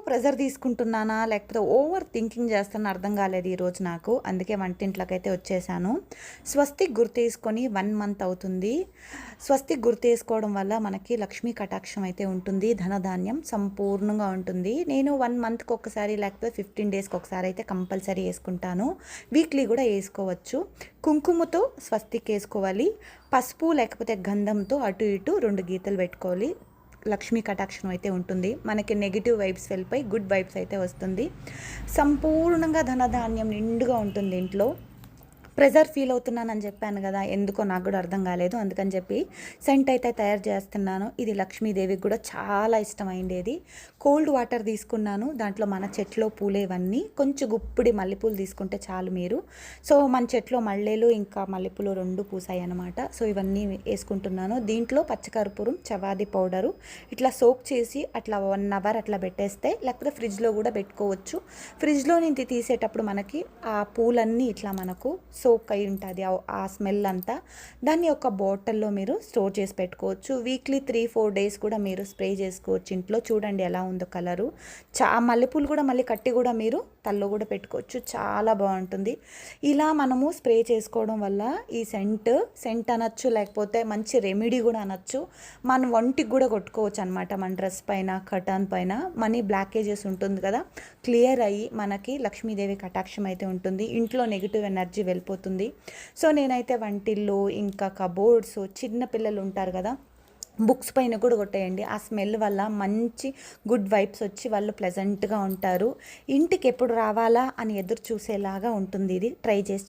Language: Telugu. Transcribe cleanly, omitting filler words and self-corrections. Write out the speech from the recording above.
ప్రెజర్ తీసుకుంటున్నానా లేకపోతే ఓవర్ థింకింగ్ చేస్తానో అర్థం కాలేదు ఈరోజు నాకు. అందుకే వంటింట్లోకైతే వచ్చేసాను. స్వస్తిక్ గుర్తేసుకొని 1 మంత్ అవుతుంది. స్వస్తిక్ గుర్తేసుకోవడం వల్ల మనకి లక్ష్మీ కటాక్షం అయితే ఉంటుంది, ధనధాన్యం సంపూర్ణంగా ఉంటుంది. నేను 1 మంత్కి ఒకసారి లేకపోతే 15 డేస్కి ఒకసారి అయితే కంపల్సరీ వేసుకుంటాను. వీక్లీ కూడా వేసుకోవచ్చు. కుంకుమతో స్వస్తిక్ వేసుకోవాలి. పసుపు లేకపోతే గంధంతో అటు ఇటు 2 గీతలు పెట్టుకోవాలి. లక్ష్మీ కటాక్షం అయితే ఉంటుంది. మనకి నెగిటివ్ వైబ్స్ వెళ్ళిపోయి గుడ్ వైబ్స్ అయితే వస్తుంది. సంపూర్ణంగా ధనధాన్యం నిండుగా ఉంటుంది ఇంట్లో. ప్రెజర్ ఫీల్ అవుతున్నానని చెప్పాను కదా, ఎందుకో నాకు కూడా అర్థం కాలేదు. అందుకని చెప్పి సెంట్ అయితే తయారు చేస్తున్నాను. ఇది లక్ష్మీదేవికి కూడా చాలా ఇష్టమైండేది. కోల్డ్ వాటర్ తీసుకున్నాను. దాంట్లో మన చెట్లో పూలేవన్నీ కొంచెం గుప్పిడి మల్లెపూలు తీసుకుంటే చాలు మీరు. సో మన చెట్లో మల్లెలు ఇంకా మల్లెపూలు 2 పూసాయి అన్నమాట. సో ఇవన్నీ వేసుకుంటున్నాను. దీంట్లో పచ్చకర్పూరం, చవాది పౌడరు ఇట్లా సోక్ చేసి అట్లా 1 అవర్ అట్లా పెట్టేస్తే, లేకపోతే ఫ్రిడ్జ్లో కూడా పెట్టుకోవచ్చు. ఫ్రిడ్జ్లో నుంచి తీసేటప్పుడు మనకి ఆ పూలన్నీ ఇట్లా మనకు సోక్ అయి ఉంటుంది ఆ స్మెల్ అంతా. దాన్ని ఒక బాటిల్లో మీరు స్టోర్ చేసి పెట్టుకోవచ్చు. వీక్లీ 3-4 డేస్ కూడా మీరు స్ప్రే చేసుకోవచ్చు ఇంట్లో. చూడండి ఎలా ఉందో కలరు. మల్లెపూలు కూడా మళ్ళీ కట్టి కూడా మీరు తల్లో కూడా పెట్టుకోవచ్చు. చాలా బాగుంటుంది. ఇలా మనము స్ప్రే చేసుకోవడం వల్ల ఈ సెంట్ అనొచ్చు, లేకపోతే మంచి రెమెడీ కూడా అనొచ్చు. మన ఒంటికి కూడా కొట్టుకోవచ్చు అనమాట. మన డ్రెస్ పైన, కటన్ పైన మనీ బ్లాకేజెస్ ఉంటుంది కదా, క్లియర్ అయ్యి మనకి లక్ష్మీదేవి కటాక్షం అయితే ఉంటుంది. ఇంట్లో నెగిటివ్ ఎనర్జీ వెళ్ళిపోతుంది. సో నేనైతే వంటిల్లో ఇంకా కబోర్డ్స్, చిన్న పిల్లలు ఉంటారు కదా, బుక్స్ పైన కూడా కొట్టేయండి. ఆ స్మెల్ వల్ల మంచి గుడ్ వైబ్స్ వచ్చి వాళ్ళు ప్లెజెంట్గా ఉంటారు. ఇంటికి ఎప్పుడు రావాలా అని ఎదురు చూసేలాగా ఉంటుంది. ఇది ట్రై చేసి